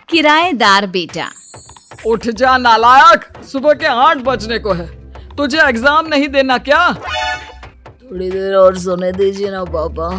किराएदार बेटा। उठ जा नालायक, सुबह के 8 बजने को है। तुझे एग्जाम नहीं देना क्या? थोड़ी देर और सोने दीजिए ना पापा।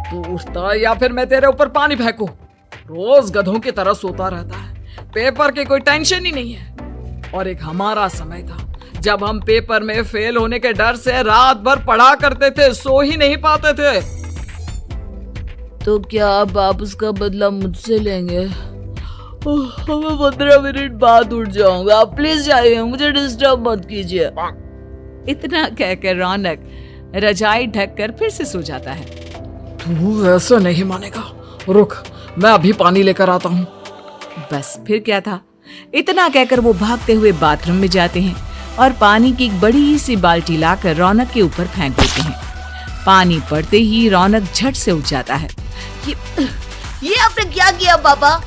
तू उठता या फिर मैं तेरे ऊपर पानी फेंकूं? रोज गधों की तरह सोता रहता है, पेपर की कोई टेंशन ही नहीं है। और एक हमारा समय था जब हम पेपर में फेल होने के डर से रात भर पढ़ा करते थे, सो ही नहीं पाते थे। तो क्या अब आप उसका बदला मुझसे लेंगे? मैं 15 मिनट बाद उठ जाऊंगा, आप प्लीज जाइए, मुझे डिस्टर्ब मत कीजिए। इतना कहकर रौनक रजाई ढककर फिर से सो जाता है। तू ऐसा नहीं मानेगा, रुक मैं अभी पानी लेकर आता हूँ। बस फिर क्या था, इतना कहकर वो भागते हुए बाथरूम में जाते हैं और पानी की एक बड़ी सी बाल्टी लाकर रौनक के ऊपर फेंक देते हैं। पानी पड़ते ही रौनक झट से उठ जाता है। ये आपने क्या किया पापा?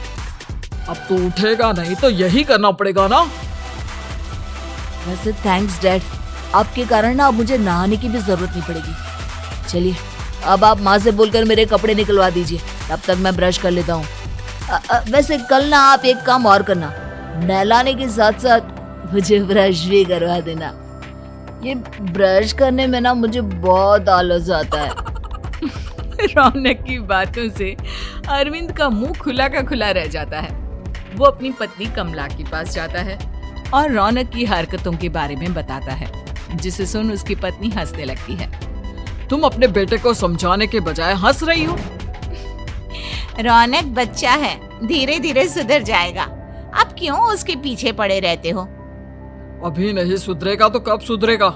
अब तू उठेगा नहीं तो यही करना पड़ेगा ना। वैसे थैंक्स डैड, आपके कारण ना अब मुझे नहाने की भी जरूरत नहीं पड़ेगी। चलिए अब आप माँ से बोलकर मेरे कपड़े निकलवा दीजिए, तब तक मैं ब्रश कर लेता हूँ। वैसे कल ना आप एक काम और करना, नहलाने के साथ साथ मुझे ब्रश भी करवा देना। ये ब्रश करने में ना मुझे बहुत आलस आता है। रौनक की बातों से अरविंद का मुंह खुला का खुला रह जाता है। वो अपनी पत्नी कमला के पास जाता है और रौनक की हरकतों के बारे में बताता है, जिसे सुन उसकी पत्नी हंसने लगती है। तुम अपने बेटे को समझाने के बजाय हंस रही हो। रौनक बच्चा है, धीरे धीरे सुधर जाएगा। आप क्यों उसके पीछे पड़े रहते हो? अभी नहीं सुधरेगा तो कब सुधरेगा?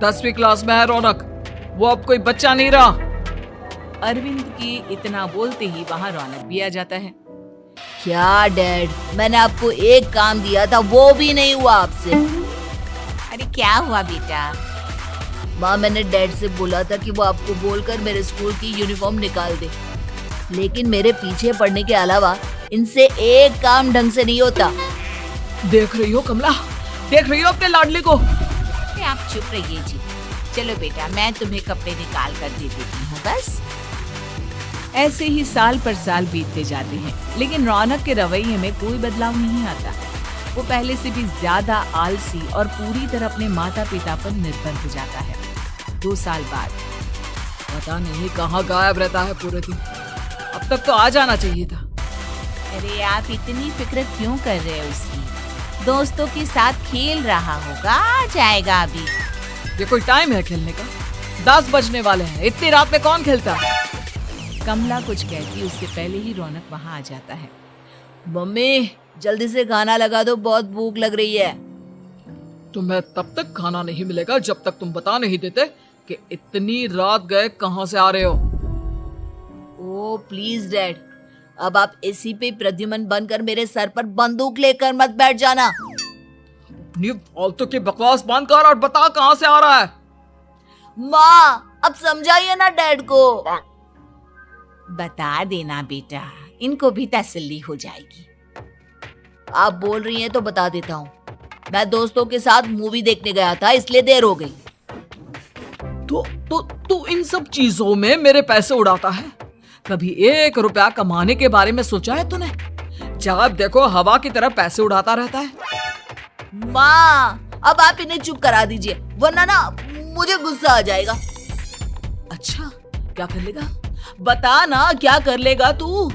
10वीं क्लास में है रौनक, वो अब कोई बच्चा नहीं रहा। अरविंद की इतना बोलते ही वहाँ रौनक भी आ जाता है। क्या डैड, मैंने आपको एक काम दिया था, वो भी नहीं हुआ आपसे। अरे क्या हुआ बेटा? माँ, मैंने डैड से बोला था कि वो आपको बोलकर मेरे स्कूल की यूनिफॉर्म निकाल दे, लेकिन मेरे पीछे पड़ने के अलावा इनसे एक काम ढंग से नहीं होता। देख रही हो कमला, देख रही हो अपने लाडली को? अरे आप चुप रहिए जी। चलो बेटा, मैं तुम्हें कपड़े निकाल कर दे देती हूँ बस। ऐसे ही साल पर साल बीतते जाते हैं, लेकिन रौनक के रवैये में कोई बदलाव नहीं आता। वो पहले से भी ज्यादा आलसी और पूरी तरह अपने माता पिता पर निर्भर हो जाता है। 2 साल बाद पता नहीं कहाँ गायब रहता है पूरे दिन, अब तक तो आ जाना चाहिए था। अरे आप इतनी फिक्र क्यों कर रहे हो उसकी? दोस्तों के साथ खेल रहा होगा, आ जाएगा अभी। ये कोई टाइम है खेलने का? 10 बजने वाले हैं, इतनी रात में कौन खेलता है? कमला कुछ कहती उससे पहले ही रौनक वहाँ आ जाता है। मम्मी जल्दी से खाना लगा दो, बहुत भूख लग रही है। तुम्हें तब तक खाना नहीं मिलेगा जब तक तुम बता नहीं देते कि इतनी रात गए कहाँ से आ रहे हो। ओ प्लीज डैड, अब आप एसी पे प्रद्युमन बनकर मेरे सर पर बंदूक लेकर मत बैठ जाना। अपनी फालतू की बकवास बंद कर और बता कहाँ से आ रहा है। माँ अब समझाइए ना डैड को। बता देना बेटा, इनको भी तसल्ली हो जाएगी। आप बोल रही हैं तो बता देता हूँ, मैं दोस्तों के साथ मूवी देखने गया था, इसलिए देर हो गई। तो इन सब चीजों में मेरे पैसे उड़ाता है। कभी 1 रुपया कमाने के बारे में सोचा है तूने? जब देखो हवा की तरह पैसे उड़ाता रहता है। माँ अब आप इन्हें चुप करा दीजिए, वरना ना मुझे गुस्सा आ जाएगा। अच्छा क्या कर लेगा? बता ना क्या कर लेगा तू?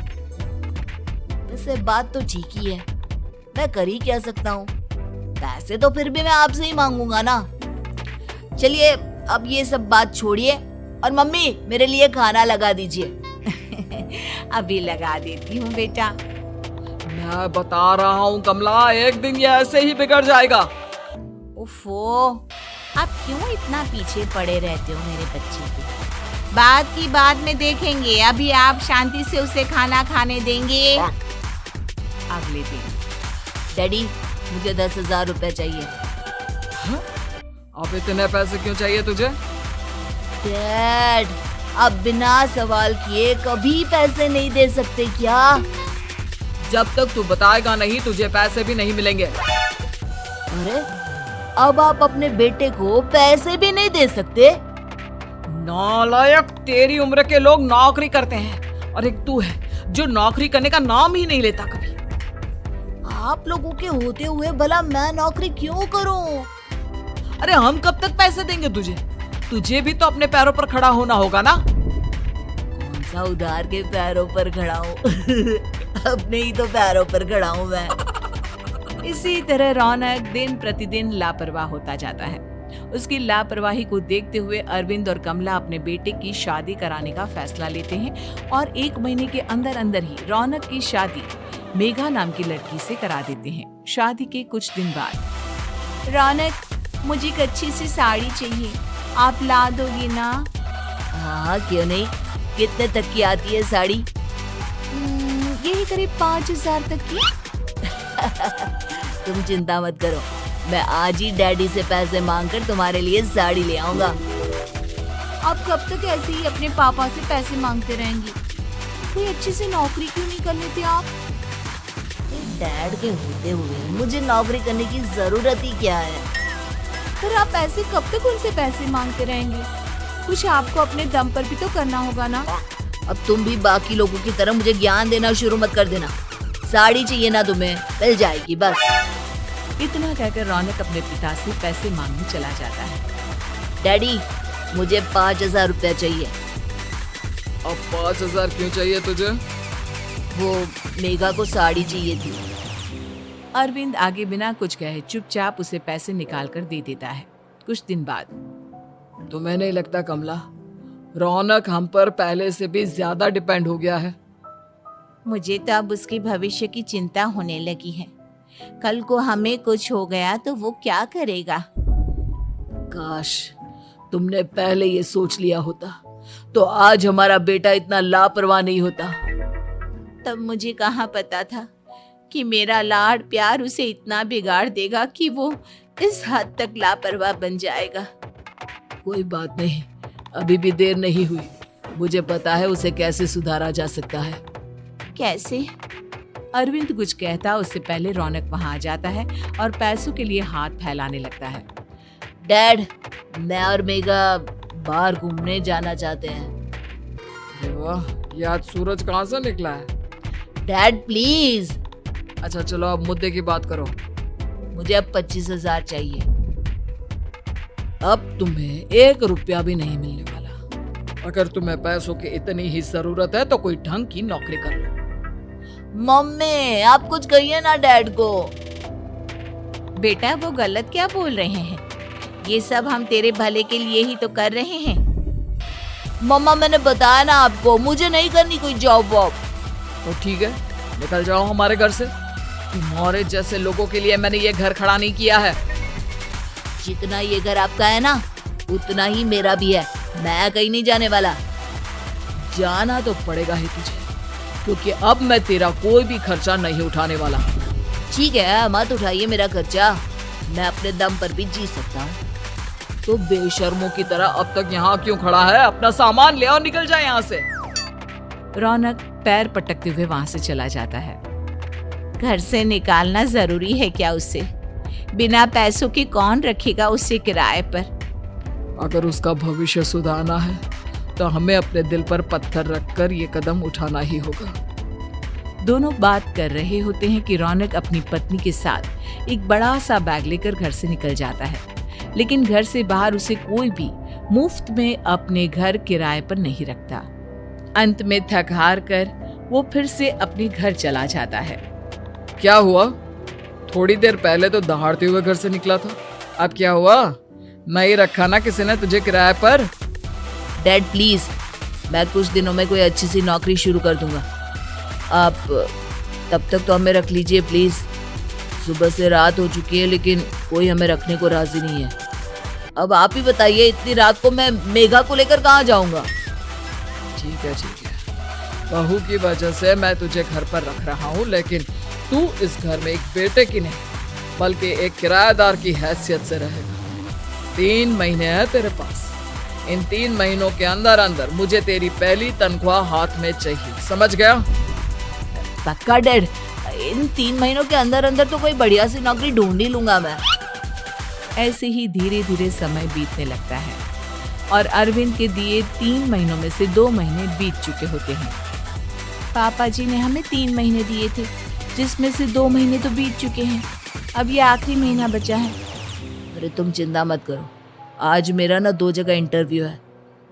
वैसे बात तो ठीक ही है, मैं कर ही क्या सकता हूँ। पैसे तो फिर भी मैं आपसे ही मांगूंगा ना। चलिए अब ये सब बात छोड़िए और मम्मी मेरे लिए खाना लगा दीजिए। अभी लगा देती हूँ बेटा। मैं बता रहा हूँ कमला, एक दिन ये ऐसे ही बिगड़ जाएगा। उफ़ो, आप क्यों इतना पीछे पड़े रहते हो मेरे बच्चे के? बात की बाद में देखेंगे, अभी आप शांति से उसे खाना खाने देंगे। अगले दिन डैडी मुझे 10,000 रुपए चाहिए। अब इतने पैसे क्यों चाहिए तुझे? डैड अब बिना सवाल किए कभी पैसे नहीं दे सकते क्या? जब तक तू बताएगा नहीं तुझे पैसे भी नहीं मिलेंगे। अरे अब आप अपने बेटे को पैसे भी नहीं दे सकते? नालायक, तेरी उम्र के लोग नौकरी करते हैं और एक तू है जो नौकरी करने का नाम ही नहीं लेता कभी। आप लोगों के होते हुए भला मैं नौकरी क्यों करूं? अरे हम कब तक पैसे देंगे तुझे? तुझे भी तो अपने पैरों पर खड़ा होना होगा ना। कौन सा उधार के पैरों पर खड़ा हूँ? अपने ही तो पैरों पर खड़ा हूँ मैं। इसी तरह रौनक दिन प्रतिदिन लापरवाह होता जाता है। उसकी लापरवाही को देखते हुए अरविंद और कमला अपने बेटे की शादी कराने का फैसला लेते हैं और 1 महीने के अंदर अंदर ही रौनक की शादी मेघा नाम की लड़की से करा देते हैं। शादी के कुछ दिन बाद रौनक, मुझे एक अच्छी सी साड़ी चाहिए, आप ला दोगी ना? हाँ, क्यों नहीं। कितने तक की आती है साड़ी? यही करीब 5,000 तक की। तुम चिंता मत करो, मैं आज ही डैडी से पैसे मांगकर तुम्हारे लिए साड़ी ले आऊंगा। आप कब तक ऐसे ही अपने पापा से पैसे मांगते रहेंगी? कोई अच्छी सी नौकरी क्यों नहीं कर लेते आप? डैड के होते हुए मुझे नौकरी करने की जरूरत ही क्या है? पर आप ऐसे कब तक उनसे पैसे मांगते रहेंगे? कुछ आपको अपने दम पर भी तो करना होगा ना। अब तुम भी बाकी लोगों की तरह मुझे ज्ञान देना शुरू मत कर देना। साड़ी चाहिए ना तुम्हें, मिल जाएगी बस। इतना कहकर रौनक अपने पिता से पैसे मांगने चला जाता है। डैडी, मुझे 5,000 रुपया चाहिए। अब 5,000 क्यों चाहिए तुझे? वो मेघा को साड़ी चाहिए थी। अरविंद आगे बिना कुछ कहे चुपचाप उसे पैसे निकाल कर दे देता है। कुछ दिन बाद तुम्हें नहीं लगता कमला, रौनक हम पर पहले से भी ज्यादा डिपेंड हो गया है? मुझे तो अब उसके भविष्य की चिंता होने लगी है। कल को हमें कुछ हो गया तो वो क्या करेगा? काश तुमने पहले ये सोच लिया होता तो आज हमारा बेटा इतना लापरवाह नहीं होता। तब मुझे कहाँ पता था कि मेरा लाड प्यार उसे इतना बिगाड़ देगा कि वो इस हद तक लापरवाह बन जाएगा। कोई बात नहीं, अभी भी देर नहीं हुई। मुझे पता है उसे कैसे सुधारा जा सकता है। कैसे? अरविंद कुछ कहता उससे पहले रौनक वहां आ जाता है और पैसों के लिए हाथ फैलाने लगता है। डैड, मैं और मेघा बाहर घूमने जाना चाहते हैं। अरे वाह, ये आज सूरज कहाँ से निकला है? Dad please. अच्छा चलो अब मुद्दे की बात करो। मुझे अब 25,000 चाहिए। अब तुम्हें 1 रुपया भी नहीं मिलने वाला। अगर तुम्हें पैसों की इतनी ही जरूरत है तो कोई ढंग की नौकरी कर लो। मम्मी, आप कुछ कहिए ना डैड को। बेटा, वो गलत क्या बोल रहे हैं? ये सब हम तेरे भले के लिए ही तो कर रहे हैं। मम्मा, मैंने बताया ना आपको, मुझे नहीं करनी कोई जॉब वॉब। तो ठीक है, निकल जाओ हमारे घर से। तुम्हारे जैसे लोगों के लिए मैंने ये घर खड़ा नहीं किया है। जितना ये घर आपका है ना, उतना ही मेरा भी है। मैं कहीं नहीं जाने वाला। जाना तो पड़ेगा ही तुझे, क्योंकि अब मैं तेरा कोई भी खर्चा नहीं उठाने वाला। ठीक है, मत उठाइए मेरा खर्चा, मैं अपने दम पर भी जी सकता हूँ। तो बेशर्मों की तरह अब तक यहाँ क्यों खड़ा है? अपना सामान ले और निकल जाए यहाँ से। रौनक पैर पटकते हुए वहां से चला जाता है। घर से निकालना जरूरी है क्या उसे? बिना पैसों के कौन रखेगा उसे किराए पर? अगर उसका भविष्य सुधारना है तो हमें अपने दिल पर पत्थर रखकर ये कदम उठाना ही होगा। दोनों बात कर रहे होते हैं कि रौनक अपनी पत्नी के साथ एक बड़ा सा बैग लेकर घर से निकल जाता है, लेकिन घर से बाहर उसे कोई भी मुफ्त में अपने घर किराए पर नहीं रखता। अंत में थक हार कर वो फिर से अपने घर चला जाता है। क्या हुआ? थोड़ी देर पहले तो दहाड़ते हुए घर से निकला था, अब क्या हुआ? नहीं रखा ना किसी ने तुझे किराए पर? डैड प्लीज, मैं कुछ दिनों में कोई अच्छी सी नौकरी शुरू कर दूंगा। आप तब तक तो हमें रख लीजिए प्लीज। सुबह से रात हो चुकी है लेकिन कोई हमें रखने को राजी नहीं है। अब आप ही बताइए, इतनी रात को मैं मेघा को लेकर कहाँ जाऊंगा? ठीक है, बहू की वजह से मैं तुझे घर पर रख रहा हूँ, लेकिन तू इस घर में एक बेटे की नहीं बल्कि एक किराएदार की हैसियत से रहेगा। 3 महीने है तेरे पास। इन 3 महीनों के अंदर अंदर मुझे तेरी पहली तनख्वाह हाथ में चाहिए, समझ गया? पक्का डैड, इन 3 महीनों के अंदर अंदर तो कोई बढ़िया सी नौकरी ढूंढ ही लूंगा मैं। ऐसे ही धीरे धीरे समय बीतने लगता है और अरविंद के दिए 3 महीनों में से 2 महीने बीत चुके होते हैं। पापा जी ने हमें 3 महीने दिए थे, जिसमें से 2 महीने तो बीत चुके हैं। अब ये आखिरी महीना बचा है। अरे तुम चिंता मत करो, आज मेरा ना 2 जगह इंटरव्यू है,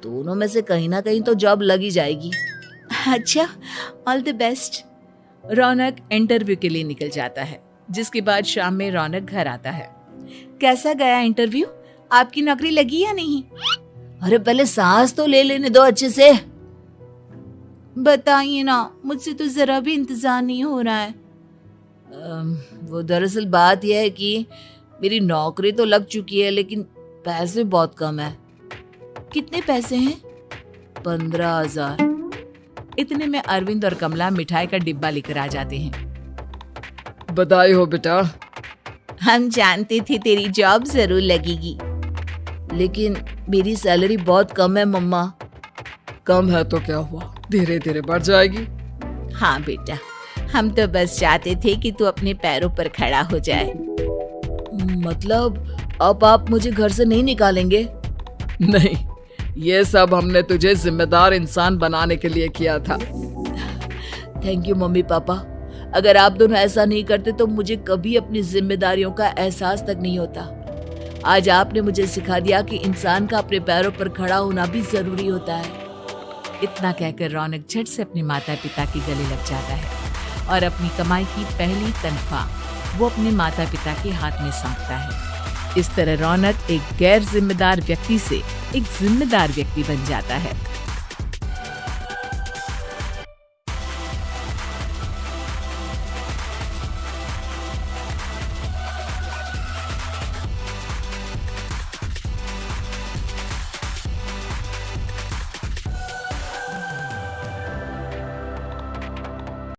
दोनों में से कहीं ना कहीं तो जॉब लगी जाएगी। अच्छा, all the best. Raunak interview के लिए निकल जाता है, जिसके बाद शाम में रौनक घर आता है। कैसा गया इंटरव्यू? आपकी नौकरी लगी या नहीं? अरे पहले सांस तो ले लेने दो अच्छे से। बताइए ना, मुझसे तो जरा भी इंतजार नहीं हो रहा है। वो दरअसल बात यह है कि मेरी नौकरी तो लग चुकी है, लेकिन पैसे बहुत कम है। कितने पैसे हैं? 15,000। इतने में अरविंद और कमला मिठाई का डिब्बा लेकर आ जाते हैं। बधाई हो बेटा। हम जानते थे तेरी जॉब जरूर लगेगी। लेकिन मेरी सैलरी बहुत कम है मम्मा। कम है तो क्या हुआ, धीरे धीरे बढ़ जाएगी। हाँ बेटा, हम तो बस चाहते थे कि तू अपने पैरों पर खड़ा हो जाए। मतलब अब आप मुझे घर से नहीं निकालेंगे? नहीं, ये सब हमने तुझे जिम्मेदार इंसान बनाने के लिए किया था। Thank you mummy papa. अगर आप दोनों ऐसा नहीं करते तो मुझे कभी अपनी जिम्मेदारियों का एहसास तक नहीं होता। आज आपने मुझे सिखा दिया कि इंसान का अपने पैरों पर खड़ा होना भी जरूरी होता है। इतना कहकर रौनक झट से अपने माता पिता के गले लग जाता है और अपनी कमाई की पहली तनख्वाह वो अपने माता पिता के हाथ में सौंपता है। इस तरह रौनक एक गैर जिम्मेदार व्यक्ति से एक जिम्मेदार व्यक्ति बन जाता है।